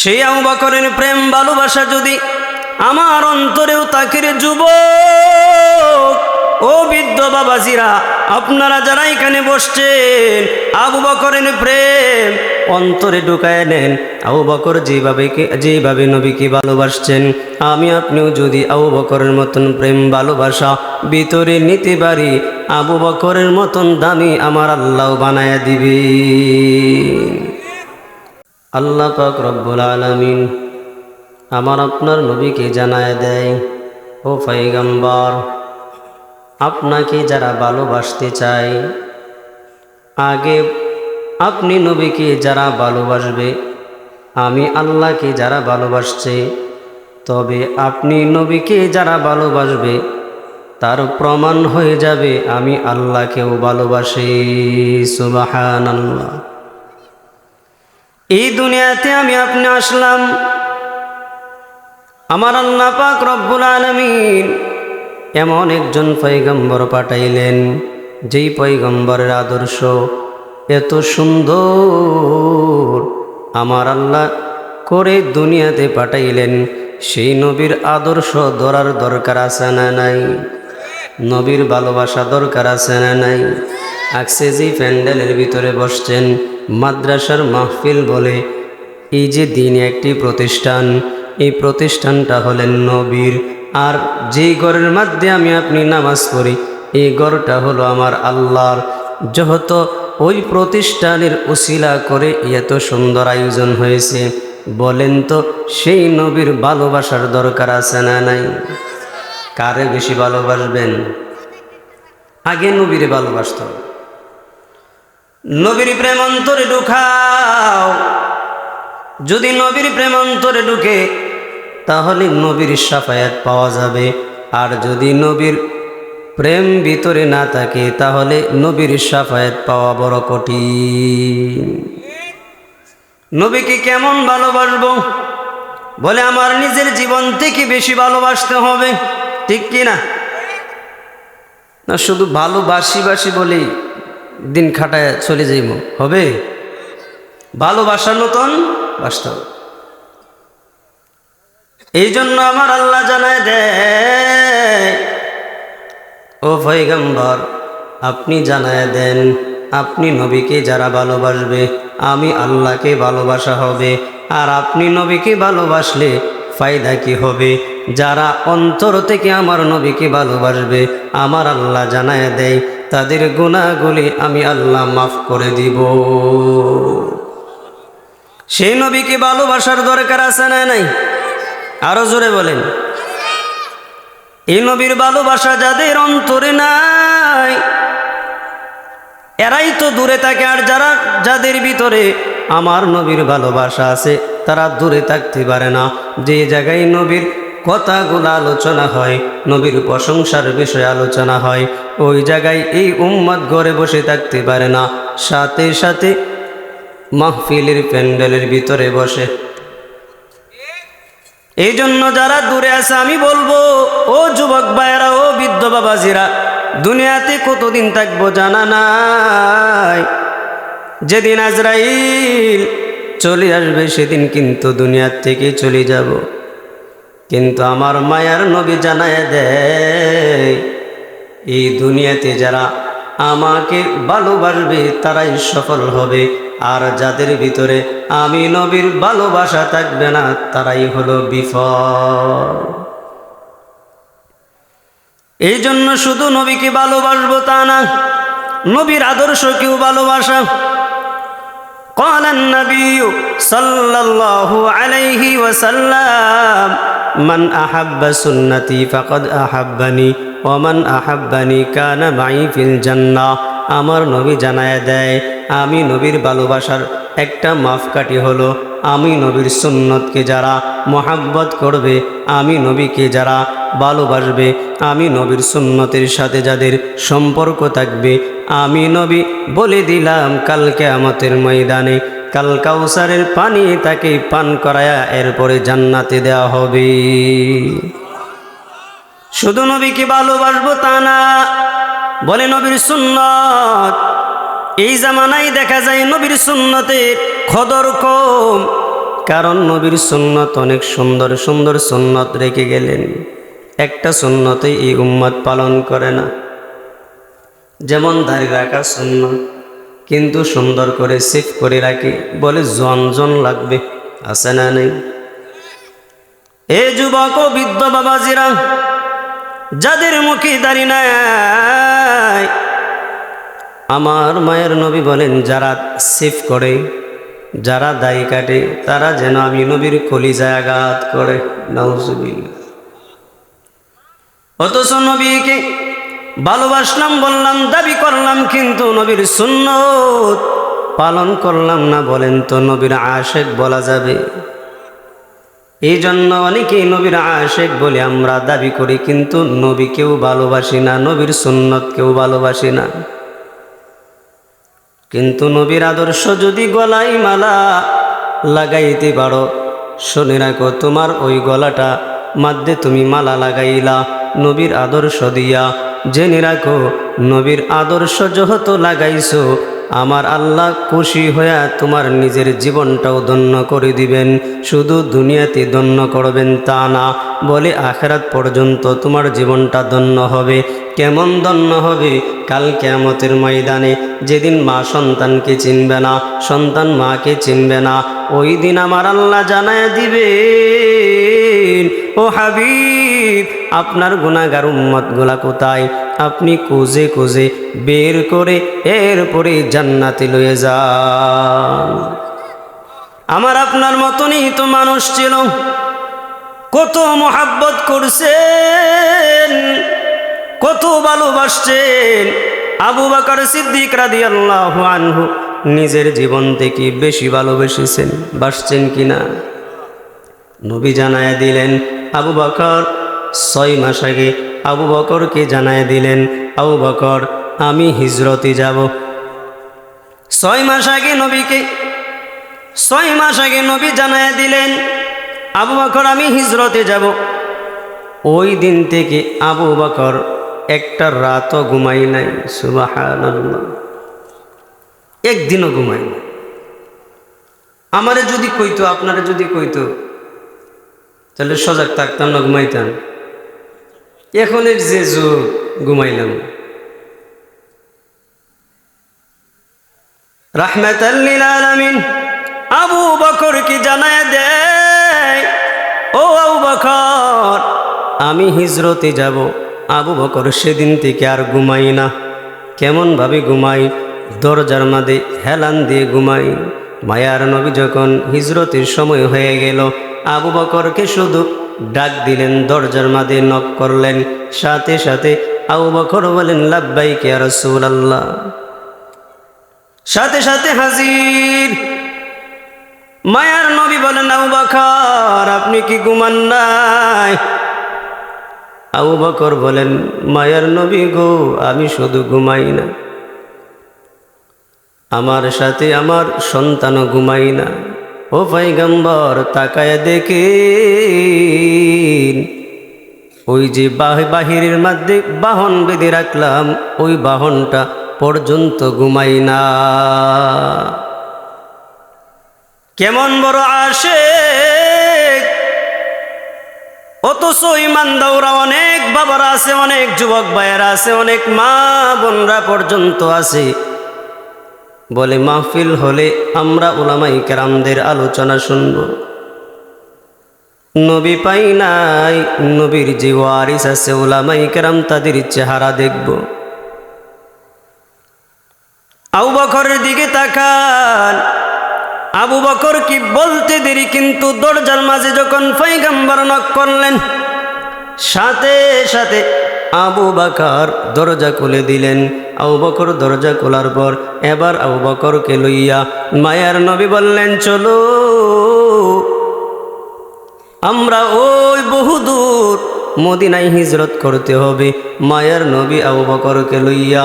সেই আবু বকরের প্রেম ভালোবাসা যদি আমার অন্তরেও থাকে রে যুবক, ও বৃদ্ধ বাবাজিরা, আপনারা যারা এখানে বসছেন, আবু বকরের প্রেম অন্তরে ঢুকায় নেন। আবু বকর যেভাবে নবীকে ভালোবাসছেন, আমি আপনিও যদি আবু বকরের মতন প্রেম ভালোবাসা ভিতরে নিতে পারি, আবু বকরের মতন দামি আমার আল্লাহ বানায়া দিবে। আল্লাহ পাক রব্বুল আলামিন আমার আপনার নবীকে জানায় দেয়, ও পয়গম্বর, আপনাকে যারা ভালোবাসতে চায়, আগে আপনি নবীকে যারা ভালোবাসবে, আমি আল্লাহকে যারা ভালোবাসছে, তবে আপনি নবীকে যারা ভালোবাসবে, তার প্রমাণ হয়ে যাবে আমি আল্লাহকেও ভালোবাসি। সুবহানাল্লাহ। এই দুনিয়াতে আমি আপনি আসলাম, আমার আল্লাহ পাক রব্বুল আলামিন এমন একজন পয়গম্বর পাঠাইলেন, যেই পয়গম্বরের আদর্শ এত সুন্দর আমার আল্লাহ করে দুনিয়াতে পাঠাইলেন। সেই নবীর আদর্শ ধরার দরকার আছে না নাই? নবীর ভালোবাসা দরকার আছে না নাই? আজকে যে প্যান্ডেলের ভিতরে বসছেন, মাদ্রাসার মাহফিল বলে এই যে দিনে একটি প্রতিষ্ঠান, এই প্রতিষ্ঠানটা হলেন নবীর। আর যেই ঘরের মধ্যে আমি আপনি নামাজ পড়ি, এই ঘরটা হলো আমার আল্লাহর। যেহেতু ওই প্রতিষ্ঠানের উসিলা করে এত সুন্দর আয়োজন হয়েছে, বলেন তো সেই নবীর ভালোবাসার দরকার আছে না নাই? কারে বেশি ভালোবাসবেন? আগে নবীরে ভালোবাসতে হবে। নবীর প্রেম অন্তরে ঢুকাও। যদি নবীর প্রেম অন্তরে ঢুকে, তাহলে নবীর শাফায়াত পাওয়া যাবে। আর যদি নবীর প্রেম ভিতরে না থাকে, তাহলে নবীর শাফায়াত পাওয়া বড় কঠিন। নবীকে কেমন ভালোবাসবো? বলে আমার নিজের জীবন থেকে বেশি ভালোবাসতে হবে, ঠিক কি না? না শুধু ভালোবাসি বলেই দিন খাটায় চলে যাইব, হবে? ভালোবাসার মতন বাসতে হবে। এই জন্য আমার আল্লাহ জানায় দেয়, ও পয়গম্বর, আপনি জানায় দেন, আপনি নবীকে যারা ভালোবাসবে, আমি আল্লাহকে ভালোবাসা হবে। আর আপনি নবীকে ভালোবাসলে ফায়দা কি হবে? যারা অন্তর থেকে আমার নবীকে ভালোবাসবে, আমার আল্লাহ জানায় দেয়, তাদের গুনাহগুলি আমি আল্লাহ মাফ করে দিব। সেই নবীকে ভালোবাসার দরকার আছে না নাই? আরো জোরে বলেন। এই নবীর ভালোবাসা যাদের অন্তরে নাই, এরাই তো দূরে থাকে। আর যাদের ভিতরে আমার নবীর ভালোবাসা আছে, তারা দূরে থাকতে পারে না। যে জায়গায় নবীর কথাগুলো আলোচনা হয়, নবীর প্রশংসার বিষয়ে আলোচনা হয়, ওই জায়গায় এই উম্মত ঘরে বসে থাকতে পারে না, সাথে সাথে মাহফিলের প্যান্ডেলের ভিতরে বসে। এই জন্য যারা দূরে আছে, আমি বলবো, ও যুবক ভাইয়েরা, ও বৃদ্ধ বাবাজিরা, দুনিয়াতে কতদিন থাকবো জানা নাই। যেদিন আজরাইল চলে আসবে, সেদিন কিন্তু দুনিয়ার থেকে চলে যাব। কিন্তু আমার মায়ার নবী জানায় দেয়, এই দুনিয়াতে যারা আমাকে ভালোবাসবে, তারাই সফল হবে। আর যাদের ভিতরে আমি নবীর ভালোবাসা থাকবে না, তারাই হলো বিফল। এই জন্য শুধু নবীকে ভালোবাসবো তা না, নবীর আদর্শকেও ভালোবাসা। قال النبي صلى الله عليه وسلم من أحب سنتي فقد أحبني ومن أحبني كان معي في الجنة। আমার নবী জানায় দেয়, আমি নবীর ভালোবাসার একটা মাপকাঠি হলো, আমি নবীর সুন্নতকে যারা মহাব্বত করবে, আমি নবীকে যারা ভালোবাসবে, আমি নবীর সুন্নতের সাথে যাদের সম্পর্ক থাকবে, আমি নবী বলে দিলাম কাল কিয়ামতের ময়দানে কাল কাউসারের পানি তাকে পান করায়া এরপরে জান্নাতে দেওয়া হবে। শুধু নবীকে ভালোবাসবো তা না, বলে নবীর সুন্নত। এই জামানায় দেখা যায় নবীর সুন্নতের কদর কম, কারণ নবীর সুন্নত অনেক সুন্দর সুন্দর সুন্নত রেখে গেলেন, একটা সুন্নতই এই উম্মত পালন করে না। যেমন দাড়ি রাখা সুন্নত, কিন্তু সুন্দর করে সেভ করে রাখে, বলে জন লাগবে, আছে না নেই? এ যুবক ও বৃদ্ধ বাবাজিরা, যাদের মুখে দাড়ি নাই, আমার মায়ের নবী বলেন যারা সেভ করে, যারা দাড়ি কাটে, তারা যেন আমি নবীর কলিজায় আঘাত করে। নাউজুবিল্লাহ। অথচ নবীকে ভালোবাসলাম বললাম, দাবি করলাম, কিন্তু নবীর সুন্নত পালন করলাম না, বলেন তো নবীর আশেক বলা যাবে? এই জন্য অনেকেই নবীর আশেক বলে আমরা দাবি করি, কিন্তু নবীকেও ভালোবাসি না, নবীর সুন্নত কেউ ভালোবাসি না। কিন্তু নবীর আদর্শ যদি গলায় মালা লাগাইতে পারো, শুনে রাখো, তোমার ওই গলাটা মধ্যে তুমি মালা লাগাইলা নবীর আদর্শ দিয়া, জেনে রাখো নবীর আদর্শ যেহেতু লাগাইছো, আমার আল্লাহ খুশি হইয়া তোমার নিজের জীবনটাও ধন্য করে দিবেন। শুধু দুনিয়াতে ধন্য করবেন তা না, বলে আখিরাত পর্যন্ত তোমার জীবনটা ধন্য হবে। কেমন ধন্য হবে? কাল কিয়ামতের ময়দানে, যেদিন মা সন্তানকে চিনবে না, সন্তান মাকে চিনবে না, ওই দিন আমার আল্লাহ জানায় দিবেন, ও হাবিব, আপনার গুনাহগার উম্মতগুলা কোথায়? আপনি খুঁজে খুঁজে বের করে এরপরে জান্নাতে লয়ে যান। আমার আপনার মতনই তো মানুষ ছিল, কত মোহাব্বত করছেন, কত ভালোবাসছেন। আবু বকর সিদ্দিক রাদিয়াল্লাহু আনহু নিজের জীবন থেকে বেশি ভালোবেসেছেন, বাসছেন কিনা? নবী জানায় দিলেন, আবু বকর 6 মাস আগে আবু বকরকে জানায় দিলেন, আবু বকর আমি হিজরতে যাব। 6 মাস আগে নবীকে 6 মাস আগে নবী জানায় দিলেন, আবু বকর আমি হিজরতে যাব। ওই দিন থেকে আবু বকর একটা রাতও ঘুমাই নাই। সুবহানাল্লাহ, একদিনও ঘুমাই নাই। আমারে যদি কইতো, আপনারা যদি কইতো, তাহলে সজাগ থাকতাম না, ঘুমাইতাম। এখনের যে যুগ, ঘুমাইলাম। রাহমাতাল লিল আলামিন আবু বকর কি জানায় দেয়, ও আবু বকর আমি হিজরতে যাব। আবু বকর সেদিন থেকে আর ঘুমাই না। কেমন ভাবে ঘুমাই? দরজার মাঝে হেলান দিয়ে ঘুমাই। মায়ার নবী যখন হিজরতের সময় হয়ে গেল, আবু বকরকে শুধু ডাক দিলেন, দরজার মাঝে নক করলেন, সাথে সাথে আবু বকর বলেন লাব্বাইক ইয়া রাসূলুল্লাহ, সাথে সাথে হাজির। মায়ার নবী বলেন, আবু বকর আপনি কি ঘুমান নাই? আবু বকর বলেন, মায়ার নবী গো, আমি শুধু ঘুমাই না, আমার সাথে আমার সন্তানও ঘুমাই না। ও পয়গম্বর তাকায় দেখেন, ওই যে বাহিরের মধ্যে বাহন বেঁধে রাখলাম, ওই বাহনটা পর্যন্ত ঘুমাই না। কেমন বড় আশিক! অথচ ইমানদাররা অনেক বাবারা আছে, অনেক যুবক ভাইয়েরা আছে, অনেক মা বোনরা পর্যন্ত আছে, বলে মাহফিল হলে আমরা উলামায়ে কেরামদের আলোচনা শুনব, নবী পাই নাই, নবীর যে ওয়ারিস আছে উলামায়ে কেরাম তাদের চেহারা দেখব। আবু বকরের দিকে তাকান। আবু বকর কি বলতে দেরি, কিন্তু দরজার মাঝে যখন পয়গম্বর নক করলেন, সাথে সাথে আবু বকর দরজা খুলে দিলেন। আবু বকর দরজা খোলার পর এবার আবু বকরকে লইয়া মায়ার নবী বললেন, চলো আমরা ওই বহুদূর মদিনায় হিজরত করতে হবে। মায়ার নবী আবু বকরকে লইয়া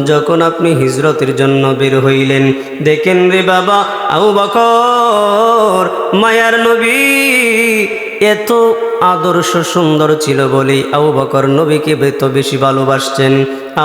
যখন আপনি হিজরতের জন্য বের হইলেন, দেখেন রে বাবা আবু বকর, মায়ার নবী এত আদর্শ সুন্দর ছিল বলেই আবু বকর নবীকে এত বেশি ভালোবাসছেন।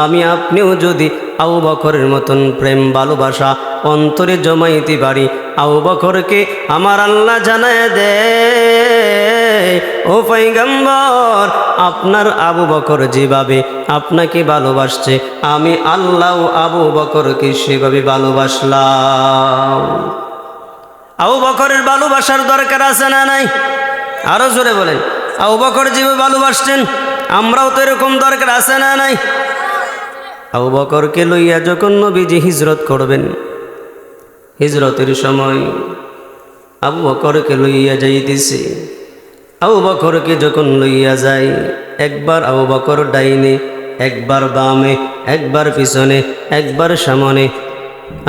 আমি আপনিও যদি আবু বকরের মতন প্রেম ভালোবাসা অন্তরে জমাইতে পারি, আবু বকরকে আমার আল্লাহ জানায় দেয়, ও পয়গম্বর, আপনার আবু বকর যেভাবে আপনাকে ভালোবাসছে, আমি আল্লাহ আবু বকরকে সেভাবে ভালোবাসলাম। আবু বকরের ভালোবাসার দরকার আছে না নাই? আরো জোরে বলেন। আবু বকর যেভাবে ভালোবাসছেন, আমরাও তো এরকম দরকার আছে না নাই? আবু বকরকে লইয়া যখন নবীজি হিজরত করবেন, হিজরতের সময় আবু বকরকে লইয়া যাইতেছে। আবু বকরকে যখন লইয়া যায়, একবার আবু বকর ডাইনে, একবার বামে, একবার পিছনে, একবার সামনে।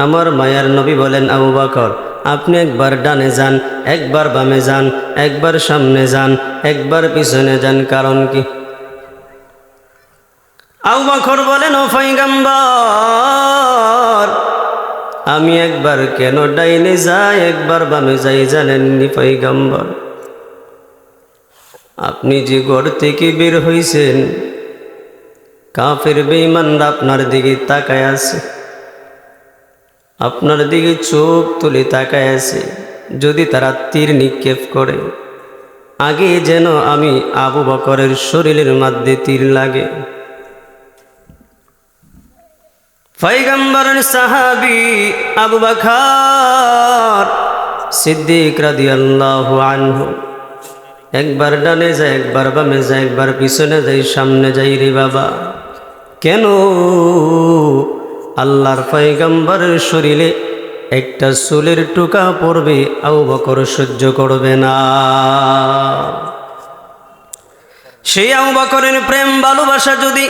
আমার মায়ার নবী বলেন, আবু বকর, আপনি একবার ডানে যান, একবার বামে যান, একবার সামনে যান, একবার পিছনে যান। কারণ কি? আবু বকর বলেন, ও পয়গম্বর, আমি একবার কেন ডাইনে যাই, একবার বামে যাই জানেননি পয়গম্বর? আপনি যে ঘর থেকে বের হইছেন, কাফের বেঈমানরা আপনার দিকে তাকায় আছে, আপনার দিকে চোখ তুলে তাকায় আছে। যদি তারা তীর নিক্ষেপ করে, আগে যেন আমি আবু বকরের শরীরের মধ্যে তীর লাগে। পয়গম্বরের সাহাবী আবু বকর সিদ্দিক রাদিয়াল্লাহু আনহু একবার ডানে যায়, একবার বামে যায়, একবার পিছনে যায়, সামনে যাই। রে বাবা, কেন? আল্লাহর পয়গম্বরের শরীরে একটা চুলের টুকা পড়বে, আবু বকর সহ্য করবে না। সেই আবু বকরের প্রেম ভালোবাসা যদি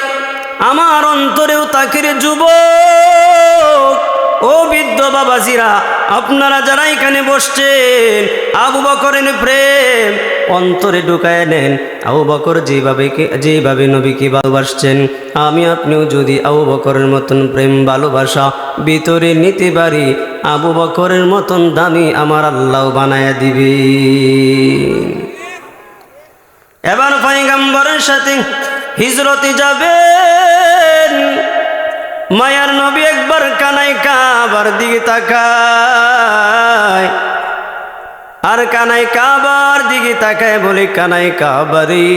আমার অন্তরেও থাকে রে যুবক, ও বৃদ্ধ বাবাজিরা, আপনারা যারা এখানে বসছেন, আবু বকরের প্রেম অন্তরে ঢুকায় নেন। আবু বকর যেভাবে নবীকে ভালোবাসছেন, আমি আপনিও যদি আবু বকরের মতন প্রেম ভালোবাসা ভিতরে নিতে পারি, আবু বকরের মতন দামি আমার আল্লাহ বানায়া দিবে। এবার পয়গম্বরের সাথে হিজরতে যাবেন। মায়ার নবী একবার কানাই কাবার দিকে তাকায়, আর কানাই কাবার দিকে তাকায় বলে, কানাই কাবারি,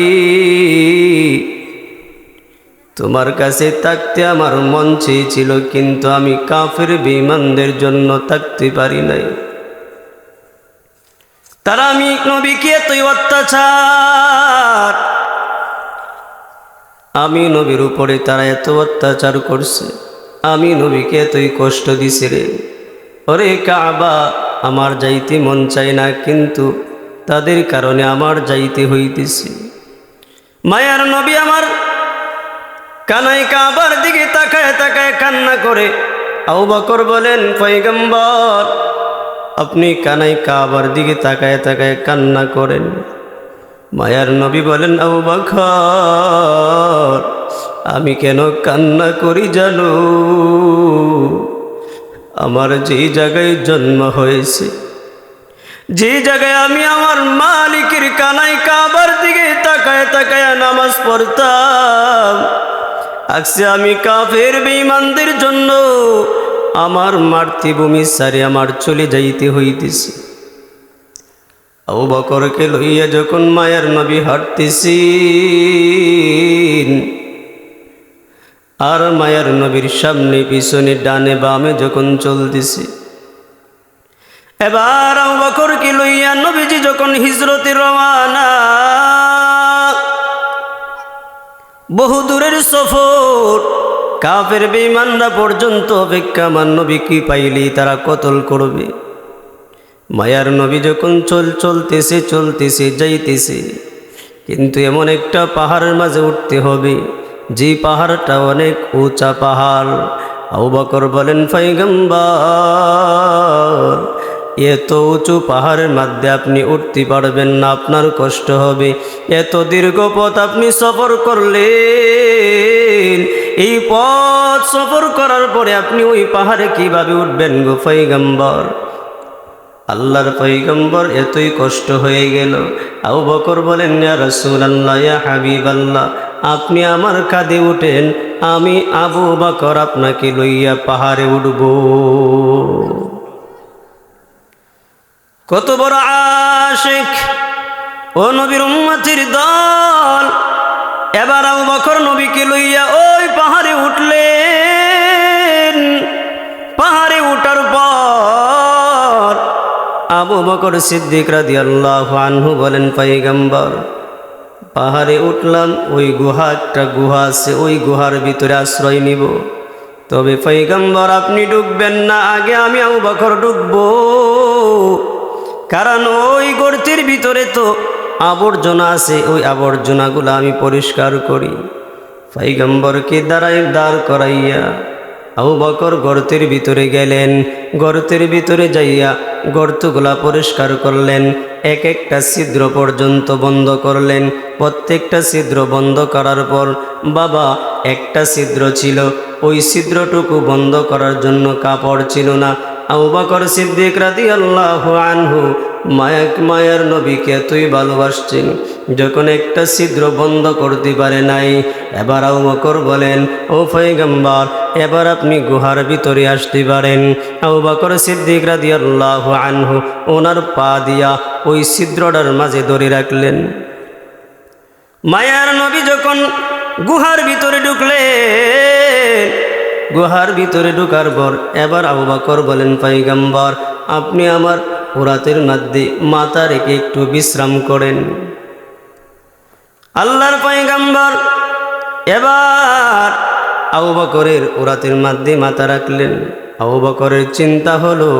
তোমার কাছে থাকতে আমার মন চেয়েছিল, কিন্তু আমি কাফের বেঈমানদের জন্য থাকতে পারি নাই। তারা আমি নবীকে এতই অত্যাচার, আমি নবীর উপরে তারা এত অত্যাচার করছে, আমি নবীকে এতই কষ্ট দিছে রে। ওরে কাবা, আমার যাইতে মন চাই না, কিন্তু তাদের কারণে আমার যাইতে হইতেছে। মায়ার নবী আমার কানাই কাবার দিকে তাকায় তাকায় কান্না করে। আবু বকর বলেন, পয়গম্বর, আপনি কানাই কাবার দিকে তাকায় তাকায় কান্না করেন। মায়ার নবী বলেন, আবু বকর, আমি কেন কান্না করি জানো? আমার যে জায়গায় জন্ম হয়েছে, যে জায়গায় আমি আমার মালিকের কানাই কাবার দিকে তাকায় তাকায় নামাজ পড়তাম, আজকে আমি কাফের বেঈমানদের জন্য আমার মাতৃভূমি সারে আমার চলে যাইতে হইতেছে। আবু বকরকে লইয়া যখন মায়ার নবী হাঁটতেছেন, আর মায়ার নবীর সামনে পিছনে ডানে বামে যখন চলতেছে, এবার আবু বকরকে লইয়া নবীজি যখন হিজরতে রওয়ানা, বহু দূরের সফর, কাফের বেঈমানরা পর্যন্ত অপেক্ষা, আমার নবীকে পাইলেই তারা কতল করবে। মায়ার নবী যখন চলতেছে যাইতেছে, কিন্তু এমন একটা পাহাড়ের মাঝে উঠতে হবে, যে পাহাড়টা অনেক উঁচা পাহাড়। আবু বকর বলেন, পয়গম্বর, এত উঁচু পাহাড়ের মধ্যে আপনি উঠতে পারবেন না, আপনার কষ্ট হবে। এত দীর্ঘ পথ আপনি সফর করলেন, এই পথ সফর করার পরে আপনি ওই পাহাড়ে কিভাবে উঠবেন গো পয়গম্বর? আল্লাহর পয়গম্বর এতই কষ্ট হয়ে গেল। আবু বকর বলেন, ইয়া রাসূলুল্লাহ, ইয়া হাবিবাল্লাহ, আপনি আমার কাঁধে উঠেন, আমি আবু বকর আপনাকে লইয়া পাহাড়ে উঠব। কত বড় আশিক ও নবীর উম্মতির দল। এবার আবু বকর নবীকে লইয়া ওই পাহাড়ে উঠলেন। পাহাড়ে উঠার পর আবু বকর সিদ্দিক রাদিয়াল্লাহু আনহু বলেন, পয়গম্বর পাহাড়ে উঠলাম, ওই একটা গুহা আছে, ওই গুহার ভিতরে আশ্রয় নিব। তবে পয়গম্বর আপনি ডুববেন না, আগে আমি আবু বকর ডুববো। কারণ ওই গর্তের ভিতরে তো আবর্জনা আছে, ওই আবর্জনাগুলো আমি পরিষ্কার করি। পয়গম্বরকে দাঁড় করাইয়া আবু বকর গর্তের ভিতরে গেলেন। গর্তের ভিতরে যাইয়া গর্তগুলা পরিষ্কার করলেন, এক একটা ছিদ্র পর্যন্ত বন্ধ করলেন। প্রত্যেকটা ছিদ্র বন্ধ করার পর বাবা একটা ছিদ্র ছিল, ওই ছিদ্রটুকু বন্ধ করার জন্য কাপড় ছিল না। আবু বকর সিদ্দিক রাদিয়াল্লাহু আনহু মায়ার নবীকে এতই ভালোবাসছেন, যখন একটা ছিদ্র বন্ধ করতে পারে নাই। এবার আবু বকর বলেন, ও পয়গম্বর এবার আপনি গুহার ভিতরে আসতে পারেন। আবু বকর সিদ্দিক রাদিয়াল্লাহু আনহু ওনার পা দিয়া ওই ছিদ্রটার মাঝে ধরে রাখলেন। মায়ার নবী যখন গুহার ভিতরে ঢুকলেন, গুহার ভিতরে ঢুকার পর এবার আবু বকর বলেন, পয়গম্বর আপনি আমার উরাতের মধ্যে মাথা রেখে একটু বিশ্রাম করেন। আল্লাহর পয়গম্বর এবার আবু বকরের উরাতের মধ্যে মাথা রাখলেন। আবু বকরের চিন্তা হলো,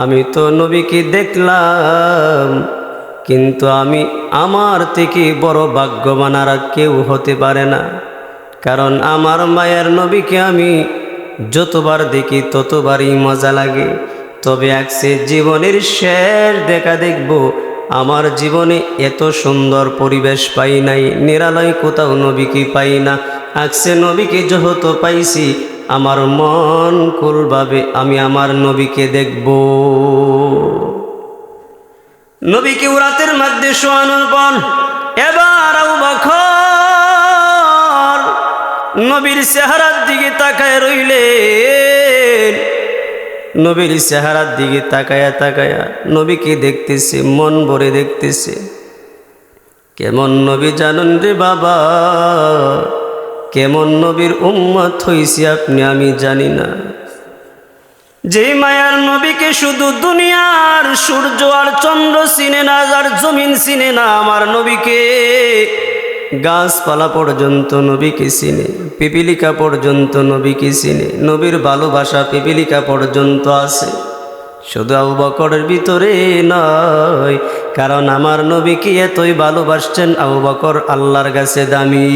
আমি তো নবীকে দেখলাম, কিন্তু আমার থেকে বড় ভাগ্যবান আর কেউ হতে পারে না। কারণ আমার মায়ের নবীকে আমি যতবার দেখি ততবারই মজা লাগে। তবে আজকে জীবনের শেষ দেখা দেখব, আমার জীবনে এত সুন্দর পরিবেশ পাই নাই, নিরালয় কোথাও নবীকে পাই না। আজকে নবীকে যেহেতু পাইছি, আমার মন কুলভাবে আমি আমার নবীকে দেখব। নবীকে রাতের মধ্যে শোয়ানোর পর এবার আবু বকর নবীর চেহারার দিকে তাকায় রইলেন। নবীর চেহারার দিকে তাকায়া নবীকে দেখতেছে, মন ভরে দেখতেছে। কেমন নবী জানেন রে বাবা, কেমন নবীর উম্মত হইছি আপনি আমি জানি না। যে মায়ার নবীকে শুধু দুনিয়ার সূর্য আর চন্দ্র চিনে না, আর জমিন চিনে না, আমার নবীকে গাছপালা পর্যন্ত নবীকে চিনে, পিপিলিকা পর্যন্ত নবীকে চিনে। নবীর ভালোবাসা পিপিলিকা পর্যন্ত আছে, শুধু আবু বকরের ভিতরে নয়। কারণ আমার নবীকে এতই ভালোবাসছেন, আবু বকর আল্লাহর কাছে দামি।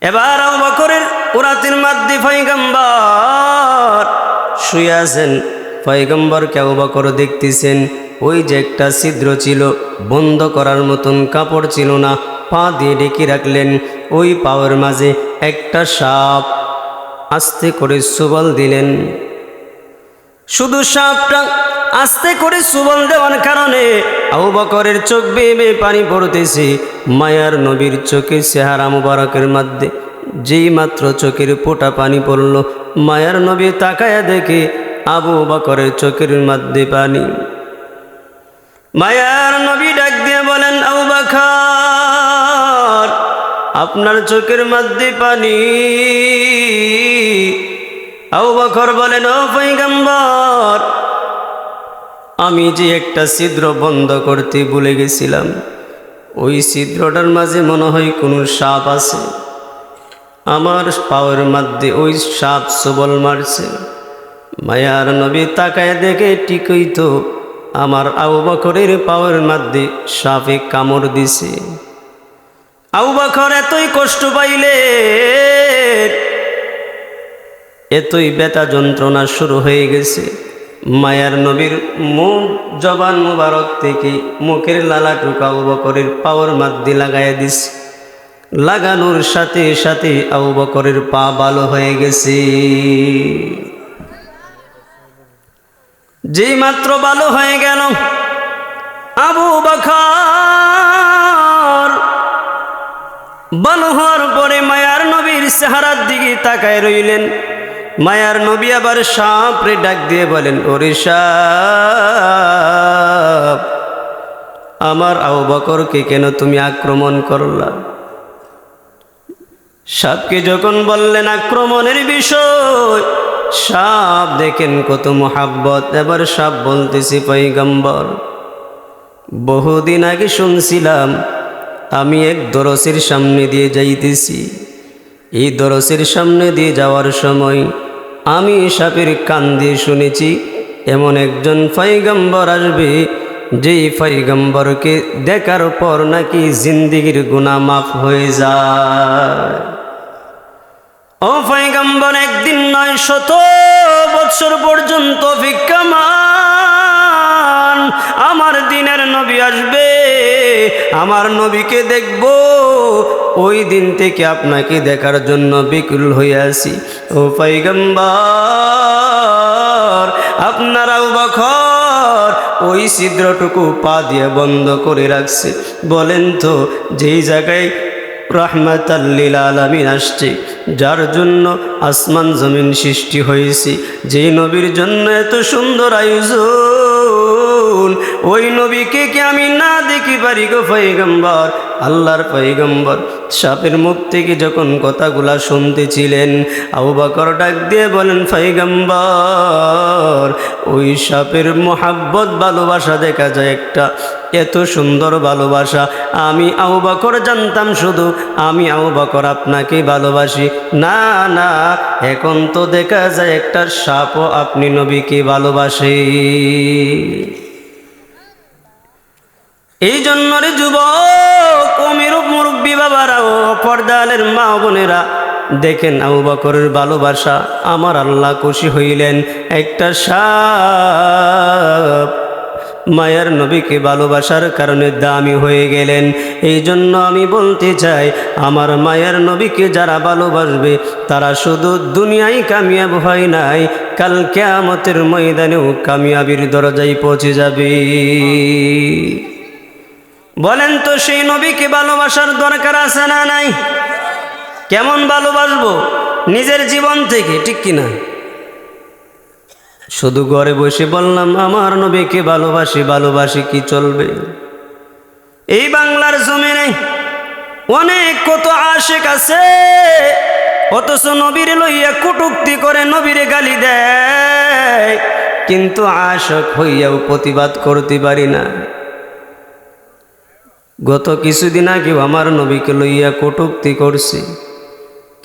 এবার আবু বকরের উরাতের মধ্যে পয়গম্বর শুয়ে আছেন। পয়গম্বরকে আবু বকর দেখতেছেন। ওই যে একটা ছিদ্র ছিল, বন্ধ করার মতন কাপড় ছিল না, পা দিয়ে ঢেকে রাখলেন। ওই পাওয়ার মাঝে একটা সাপ আস্তে করে সুবল দিলেন। শুধু সাপটা আস্তে করে সুবল দেওয়ার কারণে আবু বকরের চোখ বেয়ে বেয়ে পানি পড়তেছে। মায়ার নবীর চোখের চেহারা মুবারকের মধ্যে যেই মাত্র চোখের ফোঁটা পানি পড়ল, মায়ার নবী তাকায়া দেখে আবু বকরের চোখের মধ্যে পানি। মায়ার নবী ডাক দিয়ে বলেন, আবু বকর আপনার চোখের মধ্যে পানি। আবু বকর বলেন, ও পয়গম্বর আমি যে একটা ছিদ্র বন্ধ করতে ভুলে গেছিলাম, ওই ছিদ্রটার মাঝে মনে হয় কোনো সাপ আছে। আমার পাওয়ার মধ্যে ওই সাপ সবল মারছে। মায়ার নবী তাকায় দেখে ঠিকই তো আমার আবু বকরের পাওয়ার মধ্যে সাপে কামড় দিছে। আবু বকর এতই কষ্ট পাইলে, এতই ব্যথা যন্ত্রণা শুরু হয়ে গেছে। মায়ার নবীর মুখ জবান মুবারক থেকে মুখের লালাটুকু আবু বকরের পাওয়ার মধ্যে লাগাইয়া দিছে। লাগানোর সাথে সাথে আবু বকরের পা ভালো হয়ে গেছে। যেই মাত্র ভালো হয়ে গেল, আবু বকর ভালো হওয়ার পরে মায়ার নবীর চেহারার দিকে তাকায় রইলেন। মায়ার নবী আবার সাপরে ডাক দিয়ে বলেন, ওরে সাপ, আমার আবু বকরকে কেন তুমি আক্রমণ করলা? সাপকে যখন বললেন আক্রমণের বিষয়, সাপ দেখেন কত মোহাব্বত। এবার সাপ বলতেছি, পয়গম্বর, বহুদিন আগে শুনছিলাম আমি এক দরসের সামনে দিয়ে যাইতেছি। এই দরসের সামনে দিয়ে যাওয়ার সময় আমি সাপের কান দিয়ে শুনেছি এমন একজন পয়গম্বর আসবে, যেই পয়গম্বরকে দেখার পর নাকি জিন্দেগির গুনাহ মাফ হয়ে যায়। ও পয়গম্বর, একদিন নয়, 100 বৎসর পর্যন্ত ভিক্ষামান আমার দিনের নবী আসবে, আমার নবীকে দেখব। ওই দিন থেকে আপনাকে দেখার জন্য বিকুল হয়ে আছি। ও পয়গম্বর, আপনার আবু বকর ওই ছিদ্রটুকু পা দিয়ে বন্ধ করে রাখছে। বলেন তো, যেই জায়গায় রাহমাতাল লিল আলামিন আসছে, যার জন্য আসমান জমিন সৃষ্টি হয়েছে, যেই নবীর জন্য এত সুন্দর আয়োজন, ওই নবীকে কি আমি না দেখি পারি গো পয়গম্বর? আল্লাহর পয়গম্বর সাপের মুখ থেকে যখন কথাগুলা শুনতেছিলেন, আবু বকর ডাক দিয়ে বলেন, পয়গম্বর, ওই সাপের মোহাব্বত ভালোবাসা দেখা যায় একটা, এত সুন্দর ভালোবাসা। আমি আবু বকর জানতাম শুধু আমি আবু বকর আপনাকে ভালোবাসি, না না, এখন তো দেখা যায় একটা সাপও আপনি নবীকে ভালোবাসে। এই জন্য রে যুবক, মুরব্বী বাবারা ও পর্দালের মা বোনেরা, দেখেন আবু বকরের ভালোবাসা, আমার আল্লাহ খুশি হইলেন। একটা সাপ মায়ার নবীকে ভালোবাসার কারণে দামি হয়ে গেলেন। এই জন্য আমি বলতে চাই, আমার মায়ার নবীকে যারা ভালোবাসবে তারা শুধু দুনিয়ায় কামিয়াব হয় নাই, কাল কিয়ামতের ময়দানেও কামিয়াবির দরজায় পৌঁছে যাবে। বলেন তো, সেই নবীকে ভালোবাসার দরকার আছে না নাই? কেমন ভালোবাসবো? নিজের জীবন থেকে, ঠিক কিনা? শুধু ঘরে বসে বললাম আমার নবীকে ভালোবাসি, ভালোবাসি কি চলবে? এই বাংলার জমিনে অনেক কত আশিক আছে, অথচ নবীর লইয়া কটূক্তি করে, নবীরে গালি দেয়, কিন্তু আশিক হইয়াও প্রতিবাদ করতে পারি না। গত কিছুদিন আগেও আমার নবীকে লইয়া কটূক্তি করছি,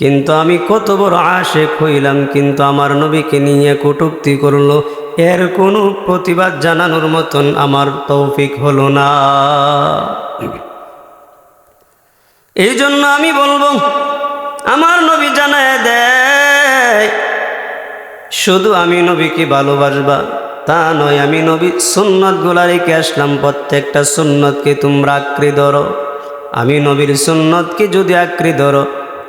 কিন্তু আমি কত বড় আশিক হইলাম, কিন্তু আমার নবীকে নিয়ে কটূক্তি করলো, এর কোনো প্রতিবাদ জানানোর মতন আমার তৌফিক হলো না। এই জন্য আমি বলবো, আমার নবী জানায় দেয়, শুধু আমি নবীকে ভালোবাসবা তা নয়, আমি নবী সুন্নতগুলা রেখে আসলাম, প্রত্যেকটা সুন্নতকে তোমরা আঁকড়ে ধরো। আমি নবীর সুন্নতকে যদি আঁকড়ে ধরো,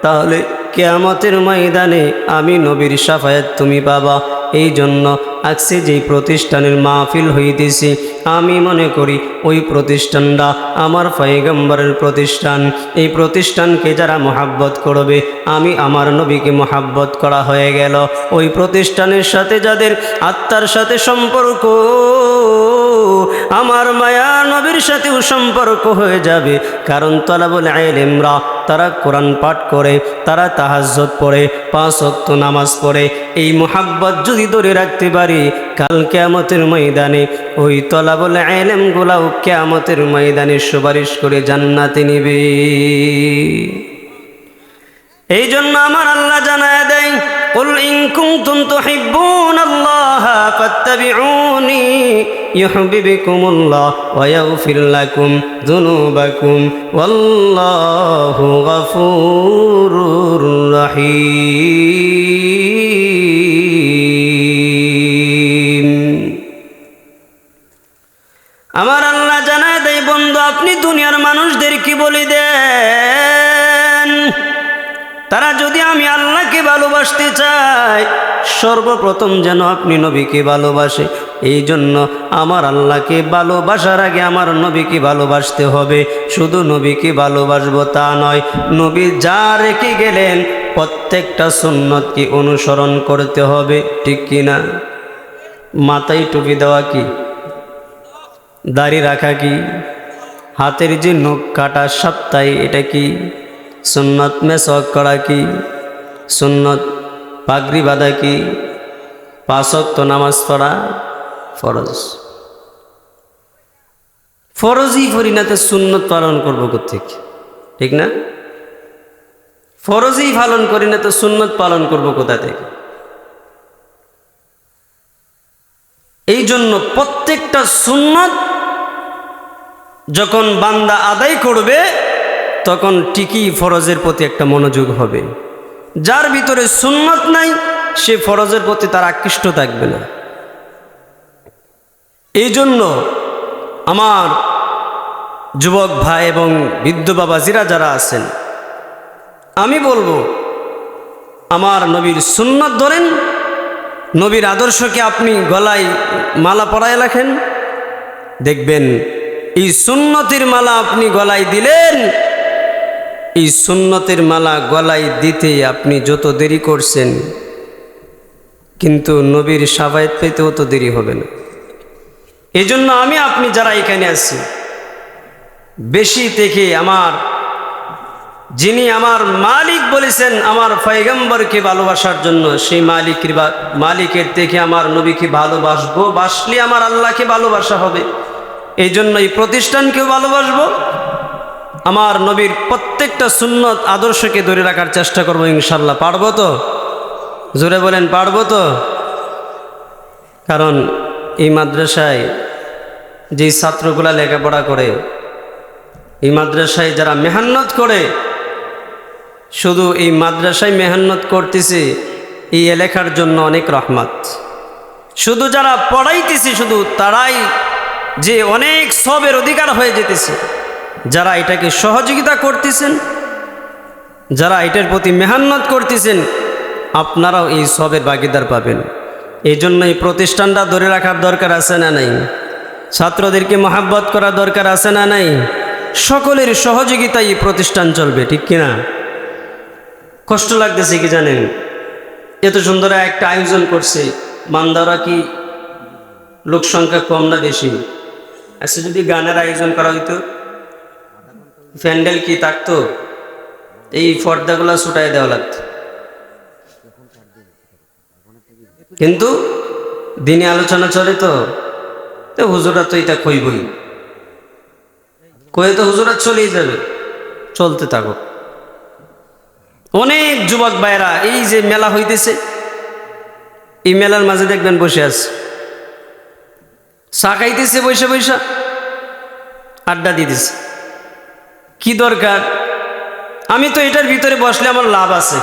তাহলে কিয়ামতের ময়দানে আমি নবীর শাফায়াত তুমি পাবা। এই জন্য আজকে যেই প্রতিষ্ঠানের মাহফিল হইতেছি, আমি মনে করি ওই প্রতিষ্ঠানটা আমার পয়গম্বরের প্রতিষ্ঠান। এই প্রতিষ্ঠানকে যারা মহাব্বত করবে, আমি আমার নবীকে মহাব্বত করা হয়ে গেল। ওই প্রতিষ্ঠানের সাথে যাদের আত্মার সাথে সম্পর্ক, আমার মায়া নবীর সাথেও সম্পর্ক হয়ে যাবে। কারণ তলাবুল ইলমরা, তারা কোরআন পাঠ করে, তারা তাহাজ্জুদ পড়ে, 5 ওয়াক্ত নামাজ পড়ে। এই মোহাব্বত যদি ধরে রাখতে পারি, কাল কিয়ামতের ময়দানে ওই তলাবুল ইলমগুলাও কিয়ামতের ময়দানে সুপারিশ করে জান্নাতে নিবে। এই জন্য আমার আল্লাহ জানায় দেয়, কুল ইন কুনতুম তুহিব্বুনাল্লাহা ফাত্তাবিউনি ইউহিব্বুকুমুল্লাহ ওয়া ইয়াগফির লাকুম যুনুবাকুম ওয়াল্লাহু গফুরুর রহিম। আমার আল্লাহ জানায় দেয়, বন্ধু আপনি দুনিয়ার মানুষদের কি বলে দেন, তারা যদি আমি আল্লাহকে ভালোবাসতে চাই, সর্বপ্রথম যেন আপনি নবীকে ভালোবাসে। এই জন্য আমার আল্লাহকে ভালোবাসার আগে আমার নবীকে ভালোবাসতে হবে। শুধু নবীকে ভালোবাসবো তা নয়, নবী যা রেখে গেলেন প্রত্যেকটা সুন্নত কি অনুসরণ করতে হবে, ঠিক কি না? মাথায় টুপি দেওয়া কি, দাড়ি রাখা কি, হাতের যে নখ কাটা সপ্তাহে এটা কি সুন্নত? মেসওয়াক করা কি সুন্নত? পাগড়ি বাঁধা কি? 5 ওয়াক্ত নামাজ পড়া ফরজ। ফরজই পড়ি না তো সুন্নত পালন করবো কোত্থেকে, ঠিক না? ফরজই পালন করি না তো সুন্নত পালন করবো কোথা থেকে? এই জন্য প্রত্যেকটা সুন্নত যখন বান্দা আদায় করবে তখন ঠিকই ফরজের প্রতি একটা মনোযোগ হবে। যার ভিতরে সুন্নত নাই সে ফরজের প্রতি তার আকৃষ্ট থাকবে না। এই জন্য আমার যুবক ভাই এবং বৃদ্ধ বাবাজিরা যারা আছেন, আমি বলবো আমার নবীর সুন্নত ধরেন, নবীর আদর্শকে আপনি গলায় মালা পরায় রাখেন, দেখবেন এই সুন্নতের মালা আপনি গলায় দিলেন, এই সুন্নতের মালা গলায় দিতে আপনি যত দেরি করছেন কিন্তু নবীর শাফায়াত পেতেও তো দেরি হবে না। এই জন্য আমি আপনি যারা এখানে আছি বেশি থেকে আমার যিনি আমার মালিক বলেছেন আমার পয়গম্বরকে ভালোবাসার জন্য, সেই মালিকের থেকে আমার নবীকে ভালোবাসবো, বাসলে আমার আল্লাহকে ভালোবাসা হবে। এই জন্য এই প্রতিষ্ঠানকেও ভালোবাসবো, আমার নবীর প্রত্যেকটা সুন্নত আদর্শকে ধরে রাখার চেষ্টা করবো ইনশাল্লাহ। পারবো তো? জোরে বলেন, পারবো তো? কারণ এই মাদ্রাসায় যেই ছাত্রগুলা লেখাপড়া করে, এই মাদ্রাসায় যারা মেহনত করে, শুধু এই মাদ্রাসায় মেহনত করতেছে এই এলাকার জন্য অনেক রহমত। শুধু যারা পড়াইতেছে শুধু তারাই যে অনেক সবের অধিকার হয়ে যেতেছে। যারা এটাকে সহযোগিতা করতেছেন, যারা এটার প্রতি মেহনত করতেছেন, আপনারাও এই সবের ভাগিদার পাবেন। এই জন্য এই প্রতিষ্ঠানটা ধরে রাখার দরকার আছে না নাই? ছাত্রদেরকে মহাব্বত করার দরকার আছে না নাই? সকলের সহযোগিতায় এই প্রতিষ্ঠান চলবে, ঠিক কিনা? কষ্ট লাগতেছে কি জানেন? এত সুন্দর একটা আয়োজন করছে, মান্দারা কি লোক সংখ্যা কম না বেশি? আচ্ছা, যদি গানের আয়োজন করা হইতো, প্যান্ডেল কি থাকতো, এই পর্দাগুলা ছুটাই দেওয়া লাগতো। কিন্তু দিনে আলোচনা চলে তো হুজুরা তো এটা কইবই, কয়ে তো হুজুরা চলেই যাবে, চলতে থাকো। অনেক যুবক ভাইরা এই যে মেলা হইতেছে, এই মেলার মাঝে দেখবেন বসে আছে, চা খাইতেছে, বৈশা বৈশা আড্ডা দিতেছে। কি দরকার? আমি তো এটার ভিতরে বসলে আমার লাভ আছে,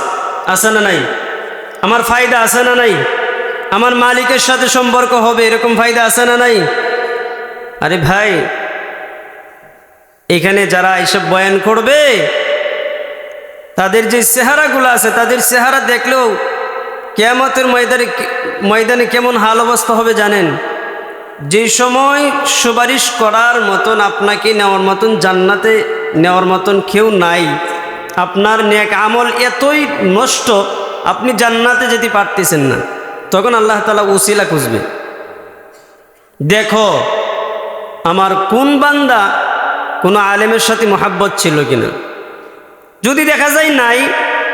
আছে না নাই? আমার ফায়দা আছে না নাই? আমার মালিকের সাথে সম্পর্ক হবে, এরকম ফায়দা আছে না নাই? আরে ভাই, এখানে যারা এইসব বয়ান করবে তাদের যে চেহারাগুলো আছে, তাদের চেহারা দেখলেও কিয়ামতের ময়দানে কেমন হাল অবস্থা হবে জানেন? যে সময় সুপারিশ করার মতন, আপনাকে নেওয়ার মতন, জান্নাতে নেওয়ার মতন কেউ নাই, আপনার নেক আমল এতই নষ্ট, আপনি জান্নাতে যেতে পারতেছেন না, তখন আল্লাহ তাআলা উসিলা খুঁজবে। দেখো আমার কোন বান্দা কোনো আলেমের সাথে মহাব্বত ছিল কিনা। যদি দেখা যায় নাই,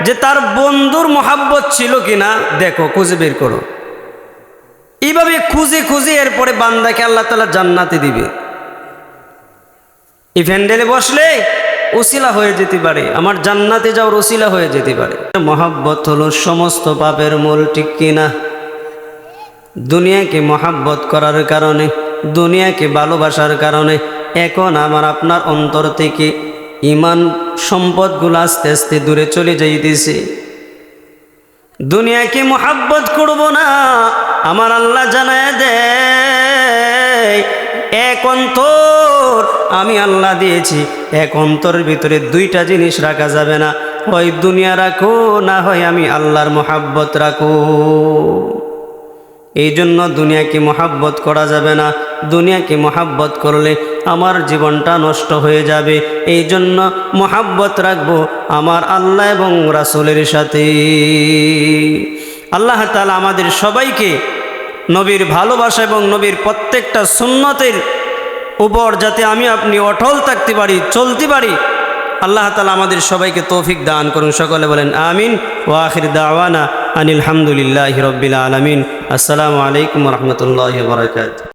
যে তার বন্ধুর মহাব্বত ছিল কিনা, দেখো, খুঁজে বের করো। এইভাবে খুঁজে খুঁজে এরপরে বান্দাকে আল্লাহ তাআলা জান্নাতে দিবে। এই প্যান্ডেলে বসলে ওসিলা হয়ে যেতে পারে, আমার জান্নাতে যাওয়ার ওসিলা হয়ে যেতে পারে। মহাব্বত হলো সমস্ত পাপের মূল, ঠিক কিনা? দুনিয়াকে মহাব্বত করার কারণে, দুনিয়াকে ভালোবাসার কারণে এখন আমার আপনার অন্তর থেকে ইমান সম্পদগুলো আস্তে আস্তে দূরে চলে যাইতেছে। দুনিয়াকে মহাব্বত করব না, আমার আল্লাহ জানায় দেয় এক অন্তর আমি আল্লাহ দিয়েছি, এক অন্তরের ভিতরে দুইটা জিনিস রাখা যাবে না, হয় দুনিয়া রাখো, না হয় আমি আল্লাহর মহাব্বত রাখো। এই জন্য দুনিয়াকে মহাব্বত করা যাবে না। দুনিয়াকে মহাব্বত করলে আমার জীবনটা নষ্ট হয়ে যাবে। এই জন্য মহাব্বত রাখবো আমার আল্লাহ এবং রাসূলের সাথে। আল্লাহ তাআলা আমাদের সবাইকে নবীর ভালোবাসা এবং নবীর প্রত্যেকটা সুন্নতের উপর যাতে আমি আপনি অটল থাকতে পারি, চলতে পারি, আল্লাহ তাআলা আমাদের সবাইকে তৌফিক দান করুন। সকলে বলেন আমিন। ওয়া আখির দাওয়ানা আনিল হামদুলিল্লাহি রাব্বিল আলামিন। আসসালামু আলাইকুম ওয়া রাহমাতুল্লাহি ওয়া বারাকাতুহু।